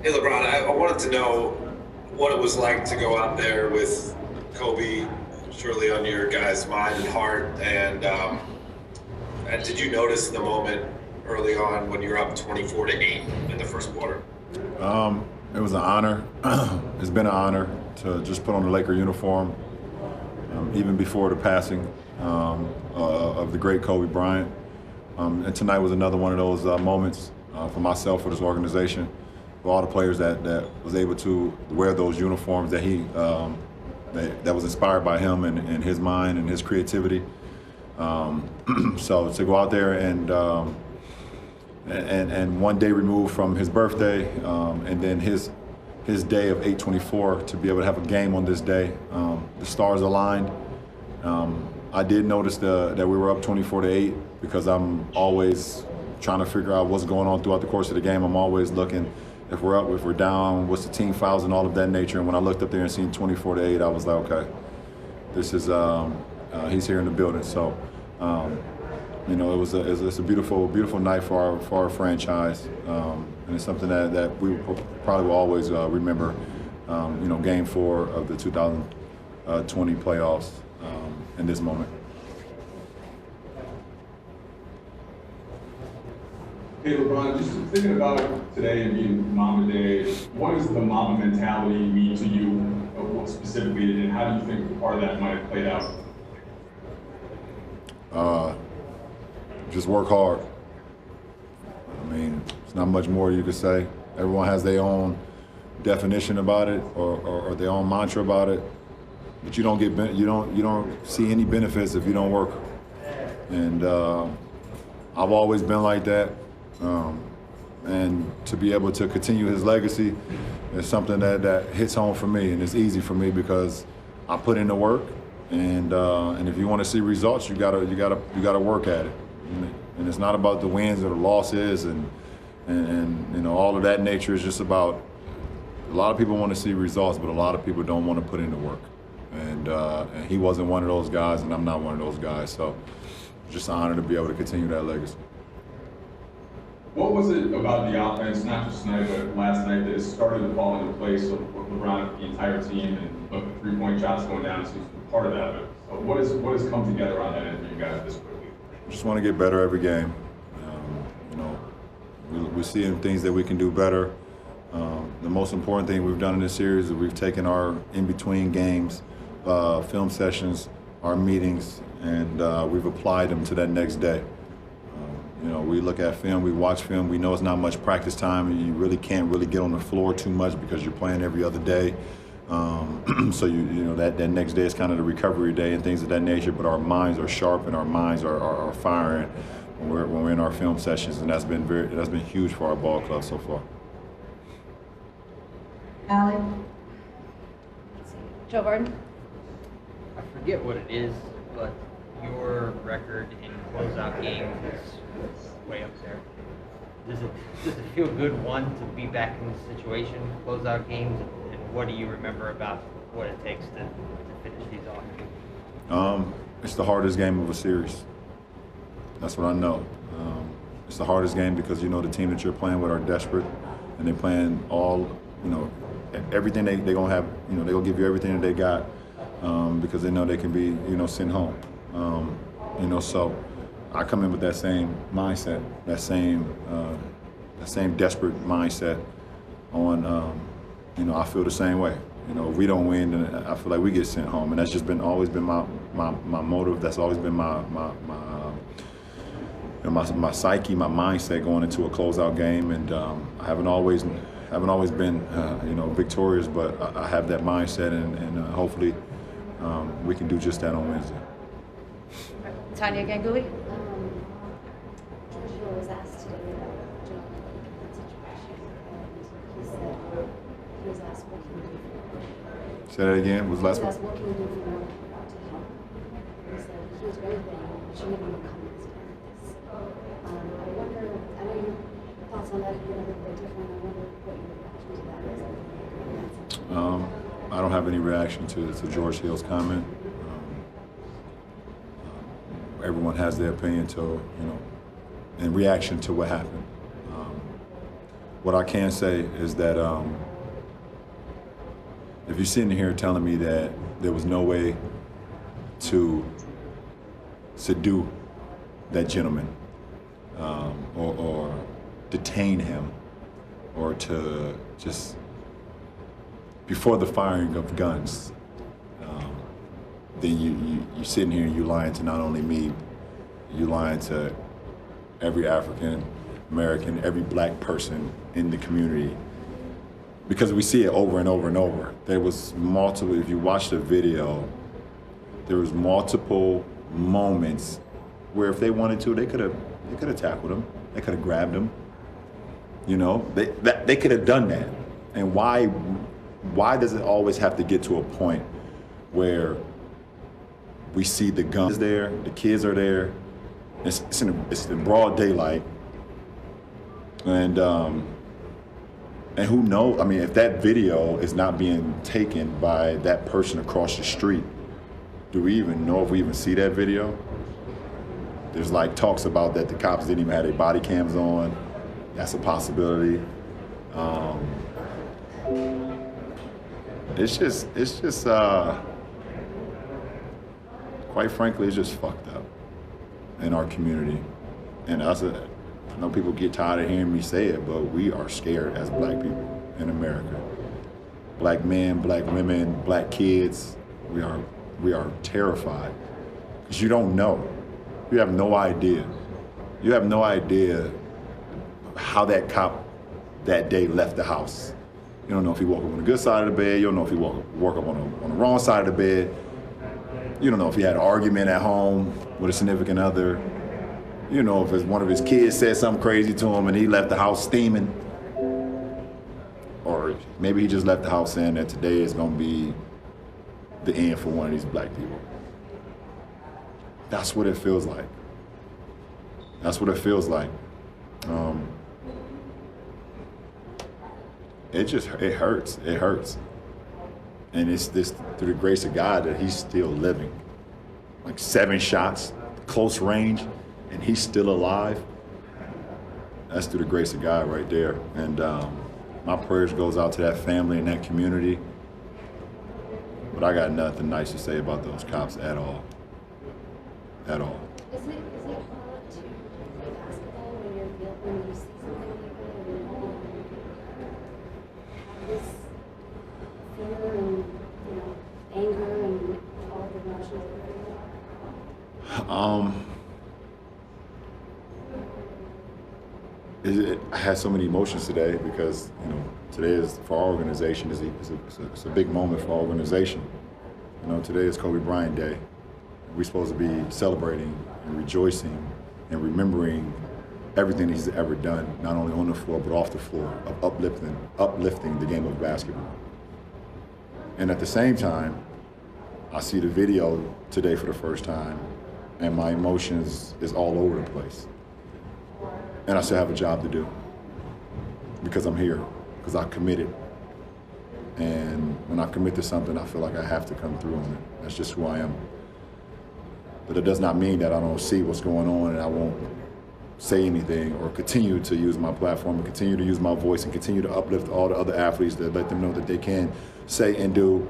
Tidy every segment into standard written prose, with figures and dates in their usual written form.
Hey, LeBron, I wanted to know what it was like to go out there with Kobe surely on your guys' mind and heart. And did you notice the moment early on when you were up 24-8 in the first quarter? It was an honor. It's been an honor to just put on the Laker uniform, even before the passing of the great Kobe Bryant. And tonight was another one of those moments for myself, for this organization, for all the players that was able to wear those uniforms that was inspired by him and his mind and his creativity. So to go out there and one day removed from his birthday, and then his day of 8/24 to be able to have a game on this day, the stars aligned. I did notice that we were up 24-8 because I'm always trying to figure out what's going on throughout the course of the game. I'm always looking if we're up, if we're down, what's the team fouls and all of that nature. And when I looked up there and seen 24-8, I was like, okay, this is he's here in the building. So. It's a beautiful night for our franchise, and it's something that we probably will always remember. Game 4 of the 2020 playoffs in this moment. Hey, LeBron, just thinking about today and being Mama Day, what does the Mama mentality mean to you specifically, and how do you think part of that might have played out? Just work hard. I mean, there's not much more you could say. Everyone has their own definition about it or their own mantra about it, but you don't see any benefits if you don't work. And I've always been like that. And to be able to continue his legacy is something that hits home for me, and it's easy for me because I put in the work. And if you want to see results, you gotta work at it. And it's not about the wins or the losses and all of that nature. It's just about a lot of people want to see results, but a lot of people don't want to put in the work. And he wasn't one of those guys, and I'm not one of those guys. So it's just an honor to be able to continue that legacy. What was it about the offense, not just tonight, but last night, that started to fall into place with LeBron, the entire team, and the three-point shots going down seems to be part of that. But what has come together on that end for you guys this quickly? Just want to get better every game. We're seeing things that we can do better. The most important thing we've done in this series is we've taken our in-between games, film sessions, our meetings, and we've applied them to that next day. We look at film, we watch film, we know it's not much practice time, and you really can't really get on the floor too much because you're playing every other day. So that next day is kind of the recovery day and things of that nature, but our minds are sharp and our minds are firing when we're in our film sessions, and that's been huge for our ball club so far. Allie? Joe Varden? I forget what it is, but your record in closeout games is way up there. Does it feel good, one, to be back in this situation, closeout games, and what do you remember about what it takes to finish these off? It's the hardest game of a series. That's what I know. It's the hardest game because the team that you're playing with are desperate, and they're playing everything they're gonna have. They're gonna give you everything that they got because they know they can be sent home. So I come in with that same mindset, that same desperate mindset. I feel the same way. If we don't win, then I feel like we get sent home, and that's just always been my motive. That's always been my psyche, my mindset going into a closeout game. And I haven't always been victorious, but I have that mindset, and hopefully we can do just that on Wednesday. Tanya Ganguli? Joshua was asked today about John in that situation, and he said he was asked what can you do for him. Say that again. Was the last He was one? asked what can you do for him to help. He said he was very thin, but she never would come to this practice. I wonder, I know your thoughts on that have been a little bit different. I wonder what your reaction to that is. I don't have any reaction to George Hill's comment. Everyone has their opinion in reaction to what happened. What I can say is that if you're sitting here telling me that there was no way to subdue that gentleman, or detain him, or to just before the firing of guns, then you're sitting here and you're lying to not only me, you're lying to every African American, every black person in the community, because we see it over and over and over. There was multiple, if you watch the video, there was multiple moments where if they wanted to, they could have tackled him, they could have grabbed him. You know, they could have done that. And why does it always have to get to a point where we see the guns there, the kids are there, it's in broad daylight, and who knows? I mean, if that video is not being taken by that person across the street, do we even know if we even see that video? There's like talks about that the cops didn't even have their body cams on. That's a possibility. It's just quite frankly, it's just fucked up in our community. And us, I know people get tired of hearing me say it, but we are scared as black people in America. Black men, black women, black kids, we are terrified. Because you don't know. You have no idea. You have no idea how that cop that day left the house. You don't know if he woke up on the good side of the bed. You don't know if he woke up on the wrong side of the bed. You don't know if he had an argument at home with a significant other. You know if one of his kids said something crazy to him and he left the house steaming. Or maybe he just left the house saying that today is going to be the end for one of these black people. That's what it feels like. That's what it feels like. It hurts. It hurts. And it's this through the grace of God that he's still living. Like 7 shots, close range, and he's still alive. That's through the grace of God right there. And my prayers goes out to that family and that community. But I got nothing nice to say about those cops at all. At all. Is it hard to play basketball when you see something like that and have this fear and anger and all the emotions? I had so many emotions today because today is for our organization. It's a big moment for our organization. Today is Kobe Bryant Day. We're supposed to be celebrating and rejoicing and remembering everything he's ever done, not only on the floor but off the floor, of uplifting the game of basketball. And at the same time, I see the video today for the first time, and my emotions is all over the place. And I still have a job to do because I'm here, because I committed. And when I commit to something, I feel like I have to come through on it. That's just who I am. But it does not mean that I don't see what's going on and I won't say anything or continue to use my platform and continue to use my voice and continue to uplift all the other athletes, that let them know that they can say and do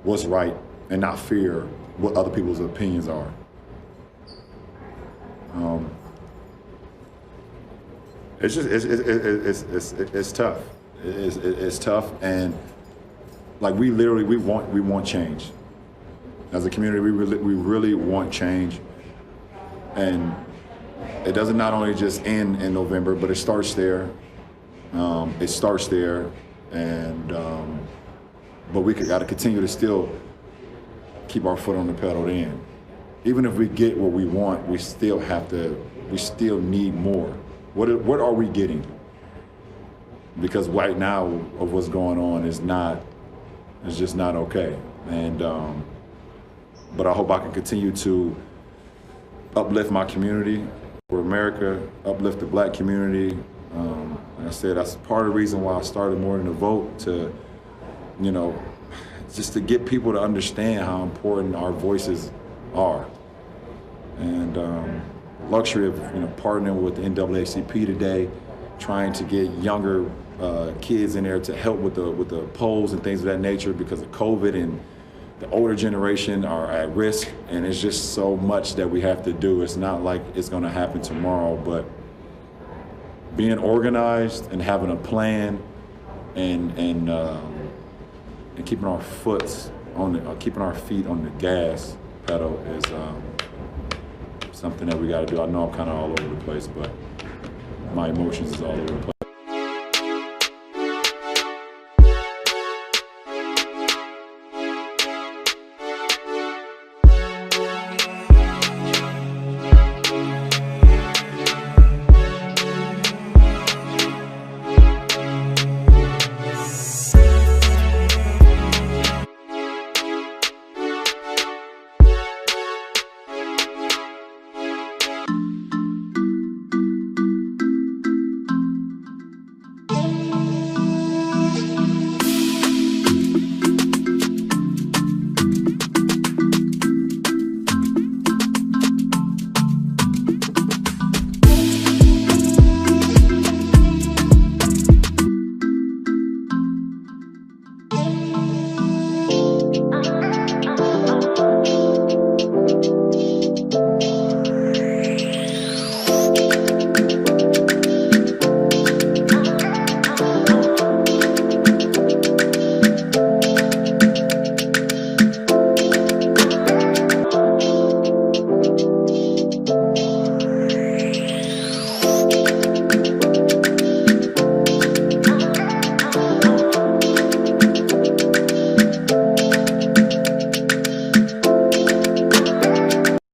what's right and not fear what other people's opinions are. It's just it's tough. It's tough, and like we want change. As a community, we really want change, and it doesn't not only just end in November, but it starts there. It starts there, and but we got to continue to still keep our foot on the pedal. Then, even if we get what we want, we still need more. What are we getting? Because right now, of what's going on is just not okay. And but I hope I can continue to uplift my community for America, uplift the black community. Like I said, that's part of the reason why I started More Than a Vote, to, just to get people to understand how important our voices are. And luxury of partnering with the NAACP today, trying to get younger kids in there to help with the polls and things of that nature because of COVID, and the older generation are at risk, and it's just so much that we have to do. It's not like it's going to happen tomorrow, but being organized and having a plan and keeping our keeping our feet on the gas pedal is something that we got to do. I know I'm kind of all over the place, but my emotions is all over the place.